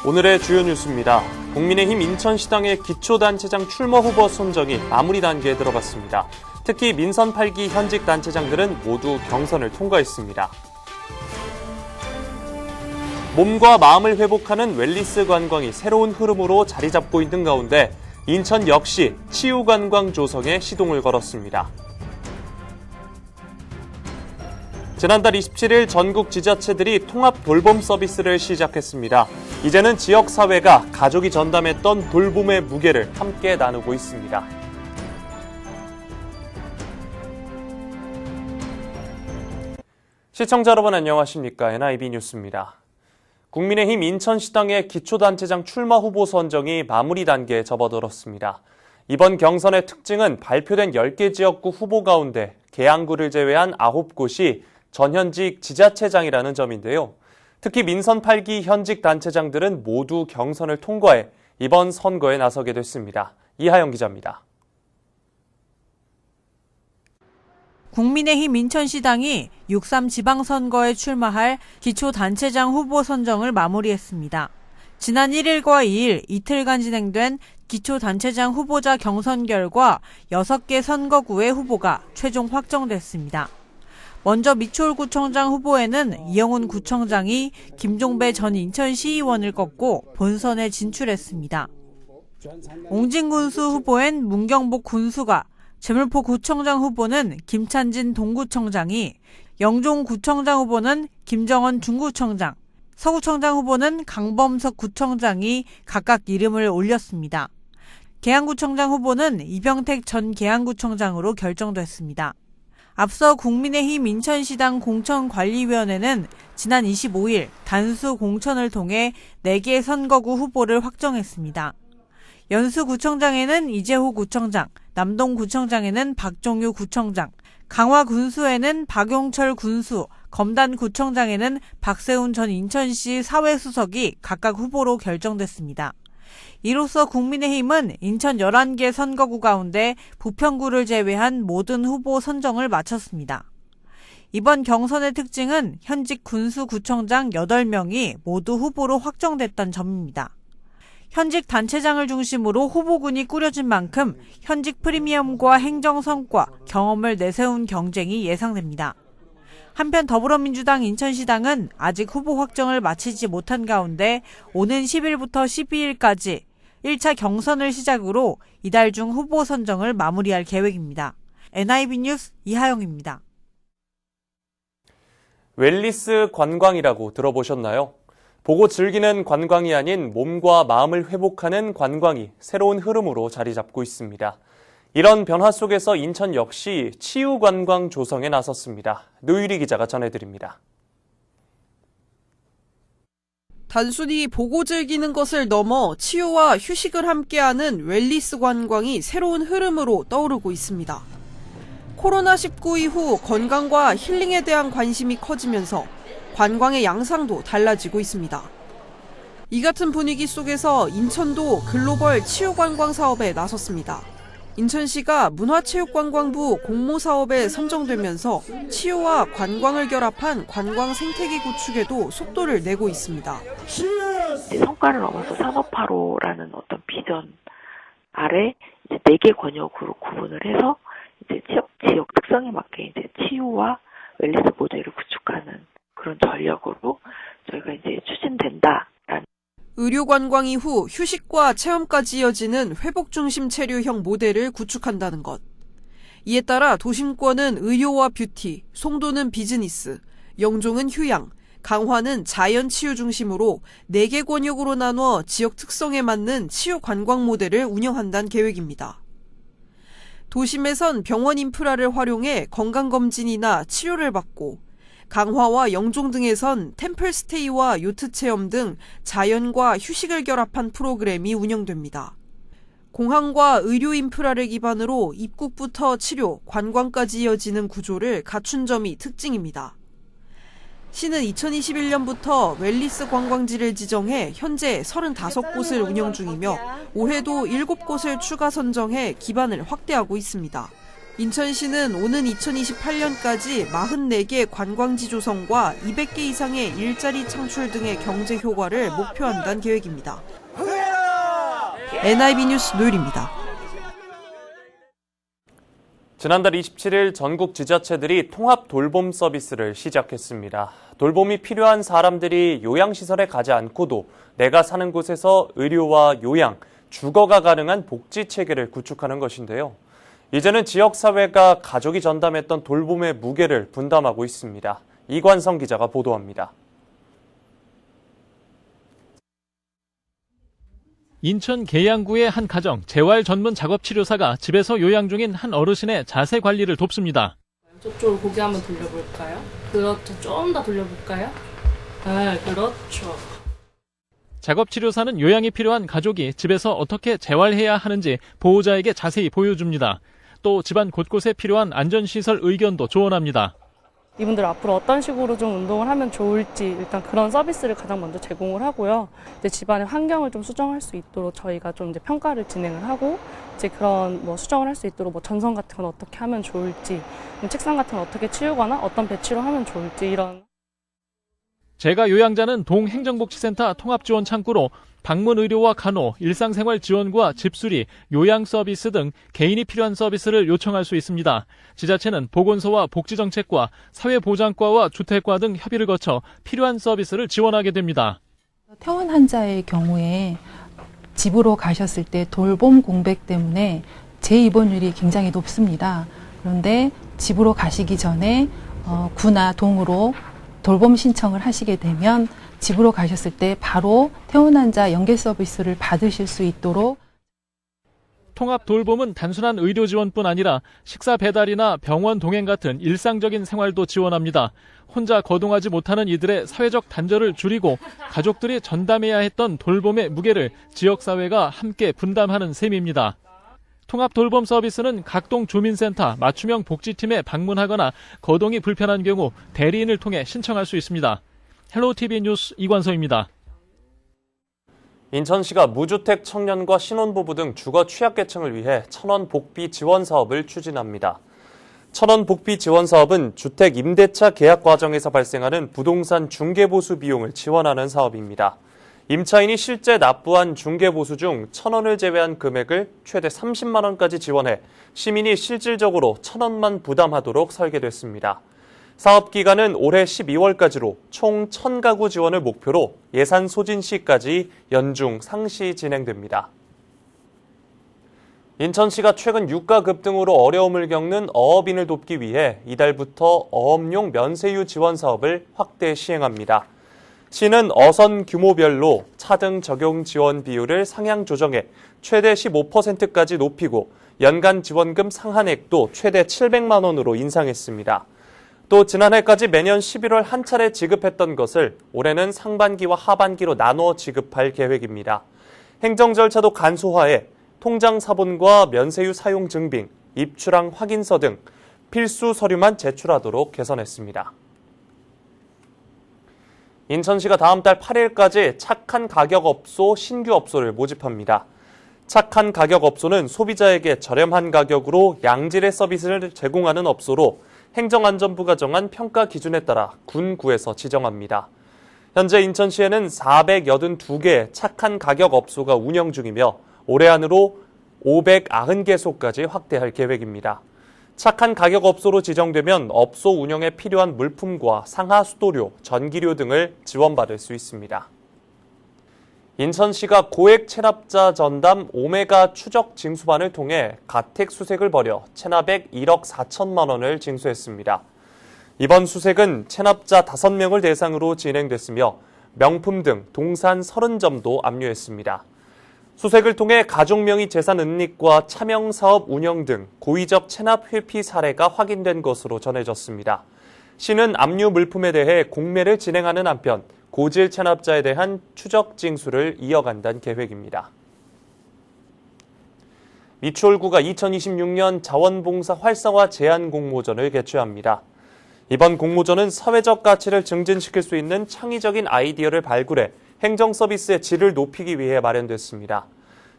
오늘의 주요 뉴스입니다. 국민의힘 인천시당의 기초단체장 출마 후보 선정이 마무리 단계에 들어갔습니다. 특히 민선 8기 현직 단체장들은 모두 경선을 통과했습니다. 몸과 마음을 회복하는 웰니스 관광이 새로운 흐름으로 자리 잡고 있는 가운데 인천 역시 치유관광 조성에 시동을 걸었습니다. 지난달 27일 전국 지자체들이 통합 돌봄 서비스를 시작했습니다. 이제는 지역사회가 가족이 전담했던 돌봄의 무게를 함께 나누고 있습니다. 시청자 여러분 안녕하십니까? NIB 뉴스입니다. 국민의힘 인천시당의 기초단체장 출마 후보 선정이 마무리 단계에 접어들었습니다. 이번 경선의 특징은 발표된 10개 지역구 후보 가운데 계양구를 제외한 9곳이 전현직 지자체장이라는 점인데요. 특히 민선 8기 현직 단체장들은 모두 경선을 통과해 이번 선거에 나서게 됐습니다. 이하영 기자입니다. 국민의힘 인천시당이 6.3 지방선거에 출마할 기초단체장 후보 선정을 마무리했습니다. 지난 1일과 2일 이틀간 진행된 기초단체장 후보자 경선 결과 6개 선거구의 후보가 최종 확정됐습니다. 먼저 미추홀구청장 후보에는 이영훈 구청장이 김종배 전 인천시의원을 꺾고 본선에 진출했습니다. 옹진군수 후보엔 문경복 군수가, 제물포구청장 후보는 김찬진 동구청장이, 영종구청장 후보는 김정원 중구청장, 서구청장 후보는 강범석 구청장이 각각 이름을 올렸습니다. 계양구청장 후보는 이병택 전 계양구청장으로 결정됐습니다. 앞서 국민의힘 인천시당 공천관리위원회는 지난 25일 단수 공천을 통해 4개 선거구 후보를 확정했습니다. 연수구청장에는 이재호 구청장, 남동구청장에는 박종유 구청장, 강화군수에는 박용철 군수, 검단구청장에는 박세훈 전 인천시 사회수석이 각각 후보로 결정됐습니다. 이로써 국민의힘은 인천 11개 선거구 가운데 부평구를 제외한 모든 후보 선정을 마쳤습니다. 이번 경선의 특징은 현직 군수구청장 8명이 모두 후보로 확정됐던 점입니다. 현직 단체장을 중심으로 후보군이 꾸려진 만큼 현직 프리미엄과 행정 성과, 경험을 내세운 경쟁이 예상됩니다. 한편 더불어민주당 인천시당은 아직 후보 확정을 마치지 못한 가운데 오는 10일부터 12일까지 1차 경선을 시작으로 이달 중 후보 선정을 마무리할 계획입니다. NIB 뉴스 이하영입니다. 웰니스 관광이라고 들어보셨나요? 보고 즐기는 관광이 아닌 몸과 마음을 회복하는 관광이 새로운 흐름으로 자리 잡고 있습니다. 이런 변화 속에서 인천 역시 치유관광 조성에 나섰습니다. 노유리 기자가 전해드립니다. 단순히 보고 즐기는 것을 넘어 치유와 휴식을 함께하는 웰니스 관광이 새로운 흐름으로 떠오르고 있습니다. 코로나19 이후 건강과 힐링에 대한 관심이 커지면서 관광의 양상도 달라지고 있습니다. 이 같은 분위기 속에서 인천도 글로벌 치유관광 사업에 나섰습니다. 인천시가 문화체육관광부 공모사업에 선정되면서 치유와 관광을 결합한 관광 생태계 구축에도 속도를 내고 있습니다. 성과를 넘어서 산업화로라는 어떤 비전 아래 이제 4개 권역으로 구분을 해서 이제 지역 특성에 맞게 이제 치유와 웰니스 모델을 구축하는 그런 전략으로 저희가 이제 추진된다라는. 의료 관광 이후 휴식과 체험까지 이어지는 회복 중심 체류형 모델을 구축한다는 것. 이에 따라 도심권은 의료와 뷰티, 송도는 비즈니스, 영종은 휴양, 강화는 자연 치유 중심으로 4개 권역으로 나눠 지역 특성에 맞는 치유 관광 모델을 운영한다는 계획입니다. 도심에선 병원 인프라를 활용해 건강검진이나 치료를 받고, 강화와 영종 등에선 템플스테이와 요트 체험 등 자연과 휴식을 결합한 프로그램이 운영됩니다. 공항과 의료 인프라를 기반으로 입국부터 치료, 관광까지 이어지는 구조를 갖춘 점이 특징입니다. 시는 2021년부터 웰니스 관광지를 지정해 현재 35곳을 운영 중이며 올해도 7곳을 추가 선정해 기반을 확대하고 있습니다. 인천시는 오는 2028년까지 44개 관광지 조성과 200개 이상의 일자리 창출 등의 경제 효과를 목표한다는 계획입니다. NIB 뉴스 노율입니다. 지난달 27일 전국 지자체들이 통합 돌봄 서비스를 시작했습니다. 돌봄이 필요한 사람들이 요양시설에 가지 않고도 내가 사는 곳에서 의료와 요양, 주거가 가능한 복지체계를 구축하는 것인데요. 이제는 지역사회가 가족이 전담했던 돌봄의 무게를 분담하고 있습니다. 이관성 기자가 보도합니다. 인천 계양구의 한 가정 재활 전문 작업치료사가 집에서 요양 중인 한 어르신의 자세 관리를 돕습니다. 저쪽으로 고개 한번 돌려볼까요? 그렇죠. 좀 더 돌려볼까요? 네, 그렇죠. 작업치료사는 요양이 필요한 가족이 집에서 어떻게 재활해야 하는지 보호자에게 자세히 보여줍니다. 또 집안 곳곳에 필요한 안전시설 의견도 조언합니다. 이분들 앞으로 어떤 식으로 좀 운동을 하면 좋을지 일단 그런 서비스를 가장 먼저 제공을 하고요. 이제 집안의 환경을 좀 수정할 수 있도록 저희가 좀 이제 평가를 진행을 하고 이제 그런 수정을 할 수 있도록 전선 같은 건 어떻게 하면 좋을지, 책상 같은 건 어떻게 치우거나 어떤 배치로 하면 좋을지 이런. 제가 요양자는 동행정복지센터 통합지원 창구로 방문 의료와 간호, 일상생활 지원과 집수리, 요양 서비스 등 개인이 필요한 서비스를 요청할 수 있습니다. 지자체는 보건소와 복지정책과 사회보장과와 주택과 등 협의를 거쳐 필요한 서비스를 지원하게 됩니다. 퇴원 환자의 경우에 집으로 가셨을 때 돌봄 공백 때문에 재입원율이 굉장히 높습니다. 그런데 집으로 가시기 전에 구나 동으로 돌봄 신청을 하시게 되면 집으로 가셨을 때 바로 퇴원 환자 연계 서비스를 받으실 수 있도록. 통합 돌봄은 단순한 의료 지원뿐 아니라 식사 배달이나 병원 동행 같은 일상적인 생활도 지원합니다. 혼자 거동하지 못하는 이들의 사회적 단절을 줄이고 가족들이 전담해야 했던 돌봄의 무게를 지역사회가 함께 분담하는 셈입니다. 통합 돌봄 서비스는 각동 주민센터 맞춤형 복지팀에 방문하거나 거동이 불편한 경우 대리인을 통해 신청할 수 있습니다. 헬로티비 뉴스 이관서입니다. 인천시가 무주택 청년과 신혼부부 등 주거 취약계층을 위해 천원 복비 지원 사업을 추진합니다. 천원 복비 지원 사업은 주택 임대차 계약 과정에서 발생하는 부동산 중개보수 비용을 지원하는 사업입니다. 임차인이 실제 납부한 중개보수 중 1,000원을 제외한 금액을 최대 30만 원까지 지원해 시민이 실질적으로 1,000원만 부담하도록 설계됐습니다. 사업 기간은 올해 12월까지로 총 1,000가구 지원을 목표로 예산 소진 시까지 연중 상시 진행됩니다. 인천시가 최근 유가 급등으로 어려움을 겪는 어업인을 돕기 위해 이달부터 어업용 면세유 지원 사업을 확대 시행합니다. 시는 어선 규모별로 차등 적용 지원 비율을 상향 조정해 최대 15%까지 높이고 연간 지원금 상한액도 최대 700만 원으로 인상했습니다. 또 지난해까지 매년 11월 한 차례 지급했던 것을 올해는 상반기와 하반기로 나눠 지급할 계획입니다. 행정 절차도 간소화해 통장 사본과 면세유 사용 증빙, 입출항 확인서 등 필수 서류만 제출하도록 개선했습니다. 인천시가 다음 달 8일까지 착한 가격 업소 신규 업소를 모집합니다. 착한 가격 업소는 소비자에게 저렴한 가격으로 양질의 서비스를 제공하는 업소로 행정안전부가 정한 평가 기준에 따라 군구에서 지정합니다. 현재 인천시에는 482개의 착한 가격 업소가 운영 중이며 올해 안으로 590개소까지 확대할 계획입니다. 착한 가격 업소로 지정되면 업소 운영에 필요한 물품과 상하 수도료, 전기료 등을 지원받을 수 있습니다. 인천시가 고액 체납자 전담 오메가 추적 징수반을 통해 가택 수색을 벌여 체납액 1억 4천만 원을 징수했습니다. 이번 수색은 체납자 5명을 대상으로 진행됐으며 명품 등 동산 30점도 압류했습니다. 수색을 통해 가족 명의 재산 은닉과 차명 사업 운영 등 고의적 체납 회피 사례가 확인된 것으로 전해졌습니다. 시는 압류 물품에 대해 공매를 진행하는 한편 고질 체납자에 대한 추적 징수를 이어간다는 계획입니다. 미추홀구가 2026년 자원봉사 활성화 제안 공모전을 개최합니다. 이번 공모전은 사회적 가치를 증진시킬 수 있는 창의적인 아이디어를 발굴해 행정 서비스의 질을 높이기 위해 마련됐습니다.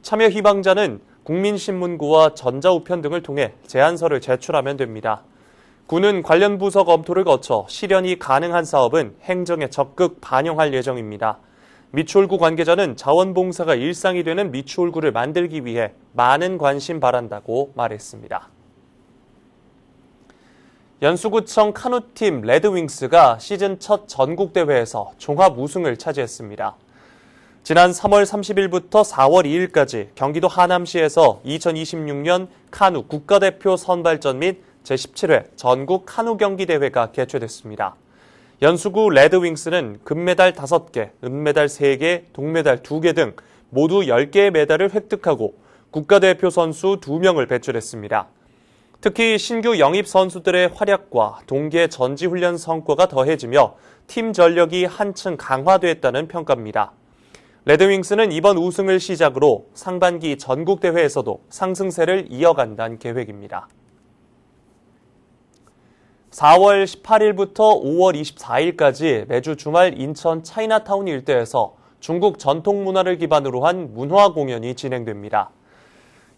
참여 희망자는 국민신문고와 전자우편 등을 통해 제안서를 제출하면 됩니다. 구는 관련 부서 검토를 거쳐 실현이 가능한 사업은 행정에 적극 반영할 예정입니다. 미추홀구 관계자는 자원봉사가 일상이 되는 미추홀구를 만들기 위해 많은 관심 바란다고 말했습니다. 연수구청 카누팀 레드윙스가 시즌 첫 전국대회에서 종합 우승을 차지했습니다. 지난 3월 30일부터 4월 2일까지 경기도 하남시에서 2026년 카누 국가대표 선발전 및 제17회 전국 카누 경기 대회가 개최됐습니다. 연수구 레드윙스는 금메달 5개, 은메달 3개, 동메달 2개 등 모두 10개의 메달을 획득하고 국가대표 선수 2명을 배출했습니다. 특히 신규 영입 선수들의 활약과 동계 전지훈련 성과가 더해지며 팀 전력이 한층 강화됐다는 평가입니다. 레드윙스는 이번 우승을 시작으로 상반기 전국대회에서도 상승세를 이어간다는 계획입니다. 4월 18일부터 5월 24일까지 매주 주말 인천 차이나타운 일대에서 중국 전통 문화를 기반으로 한 문화 공연이 진행됩니다.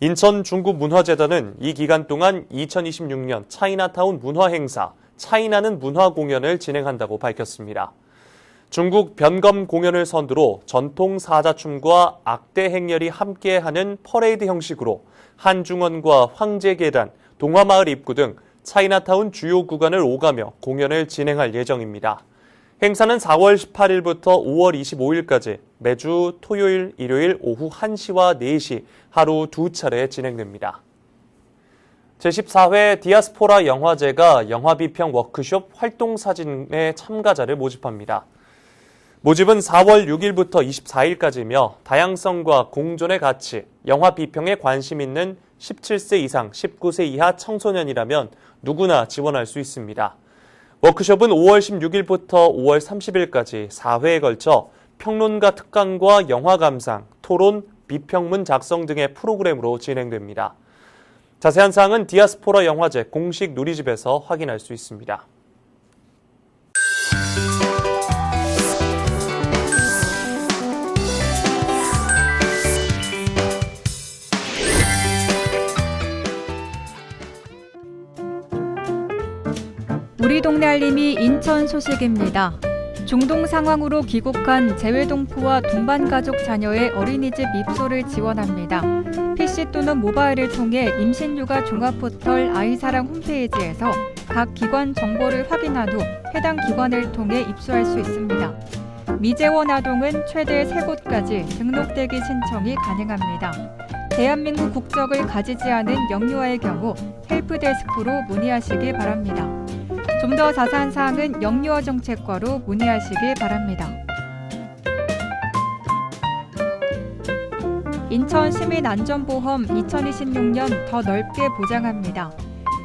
인천 중국문화재단은 이 기간 동안 2026년 차이나타운 문화행사 차이나는 문화 공연을 진행한다고 밝혔습니다. 중국 변검 공연을 선두로 전통 사자춤과 악대 행렬이 함께하는 퍼레이드 형식으로 한중원과 황제계단, 동화마을 입구 등 차이나타운 주요 구간을 오가며 공연을 진행할 예정입니다. 행사는 4월 18일부터 5월 25일까지 매주 토요일, 일요일 오후 1시와 4시 하루 2차례 진행됩니다. 제14회 디아스포라 영화제가 영화비평 워크숍 활동사진의 참가자를 모집합니다. 모집은 4월 6일부터 24일까지며 다양성과 공존의 가치, 영화 비평에 관심 있는 17세 이상 19세 이하 청소년이라면 누구나 지원할 수 있습니다. 워크숍은 5월 16일부터 5월 30일까지 4회에 걸쳐 평론가 특강과 영화 감상, 토론, 비평문 작성 등의 프로그램으로 진행됩니다. 자세한 사항은 디아스포라 영화제 공식 누리집에서 확인할 수 있습니다. 우리 동네 알림이 인천 소식입니다. 중동 상황으로 귀국한 재외동포와 동반가족 자녀의 어린이집 입소를 지원합니다. PC 또는 모바일을 통해 임신육아 종합포털 아이사랑 홈페이지에서 각 기관 정보를 확인한 후 해당 기관을 통해 입소할 수 있습니다. 미재원 아동은 최대 3곳까지 등록대기 신청이 가능합니다. 대한민국 국적을 가지지 않은 영유아의 경우 헬프데스크로 문의하시기 바랍니다. 좀 더 자세한 사항은 영유아 정책과로 문의하시기 바랍니다. 인천 시민 안전보험 2026년 더 넓게 보장합니다.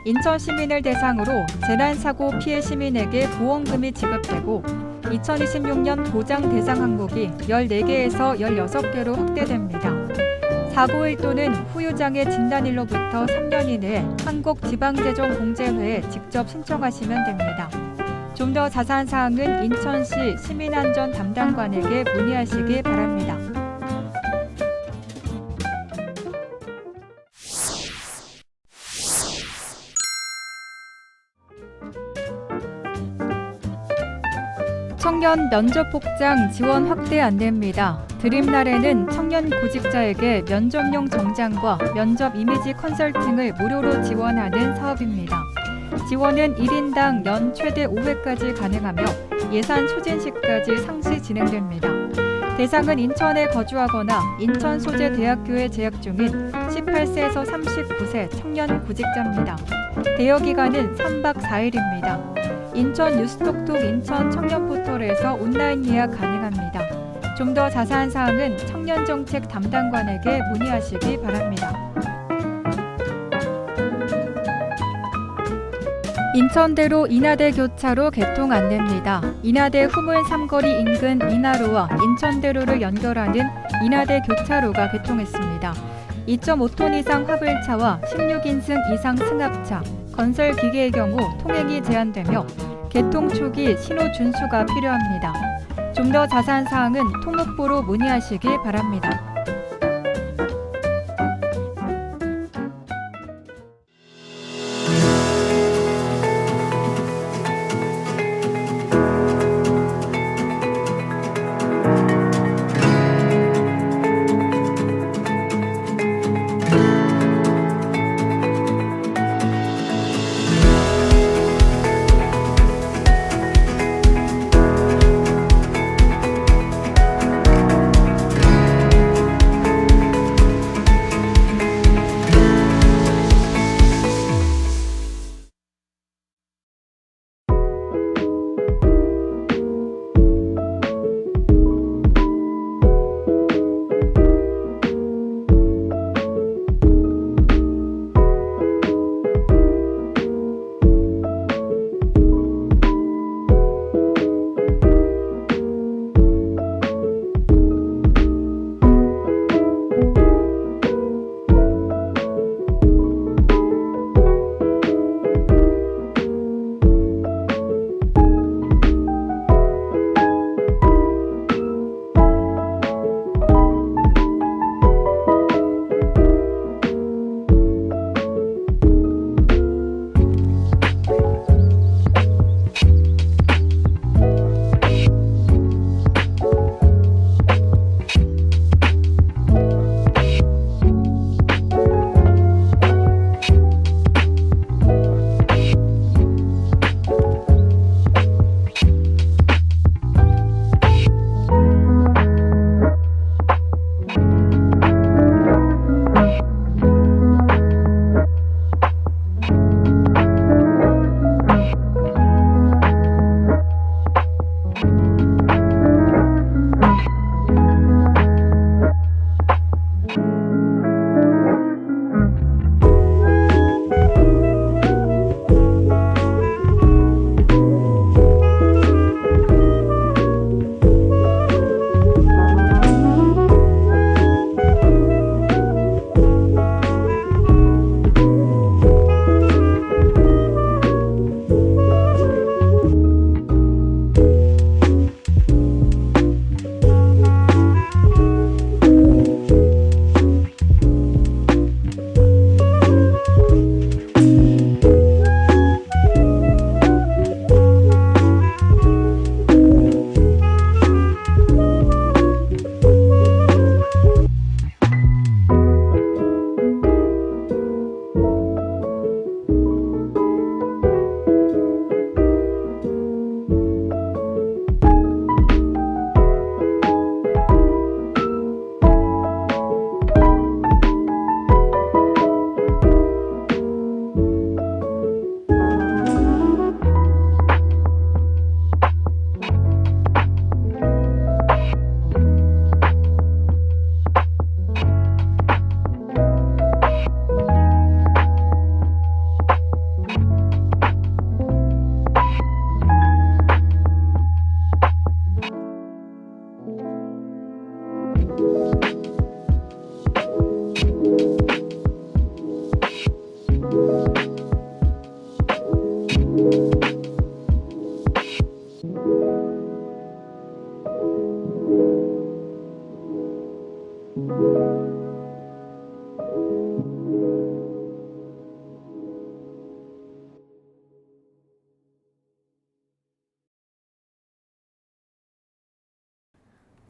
인천 시민을 대상으로 재난사고 피해 시민에게 보험금이 지급되고 2026년 보장 대상 항목이 14개에서 16개로 확대됩니다. 사고일 또는 후유장애 진단일로부터 3년 이내에 한국지방재정공제회에 직접 신청하시면 됩니다. 좀 더 자세한 사항은 인천시 시민안전 담당관에게 문의하시기 바랍니다. 청년 면접 복장 지원 확대 안내입니다. 드림날에는 청년 구직자에게 면접용 정장과 면접 이미지 컨설팅을 무료로 지원하는 사업입니다. 지원은 1인당 연 최대 5회까지 가능하며 예산 소진 시까지 상시 진행됩니다. 대상은 인천에 거주하거나 인천 소재 대학교에 재학 중인 18세에서 39세 청년 구직자입니다. 대여 기간은 3박 4일입니다. 인천 뉴스톡톡 인천 청년 포털에서 온라인 예약 가능합니다. 좀 더 자세한 사항은 청년정책 담당관에게 문의하시기 바랍니다. 인천대로 인하대 교차로 개통 안내입니다. 인하대 후문 삼거리 인근 인하로와 인천대로를 연결하는 인하대 교차로가 개통했습니다. 2.5톤 이상 화물차와 16인승 이상 승합차, 건설 기계의 경우 통행이 제한되며 개통 초기 신호 준수가 필요합니다. 좀 더 자세한 사항은 통목부로 문의하시기 바랍니다.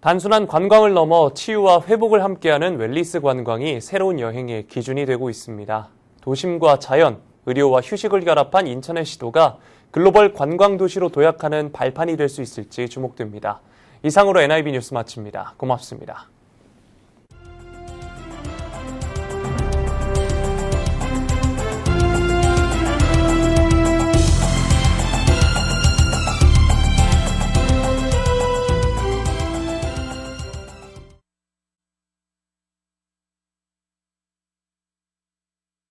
단순한 관광을 넘어 치유와 회복을 함께하는 웰니스 관광이 새로운 여행의 기준이 되고 있습니다. 도심과 자연, 의료와 휴식을 결합한 인천의 시도가 글로벌 관광 도시로 도약하는 발판이 될 수 있을지 주목됩니다. 이상으로 NIB 뉴스 마칩니다. 고맙습니다.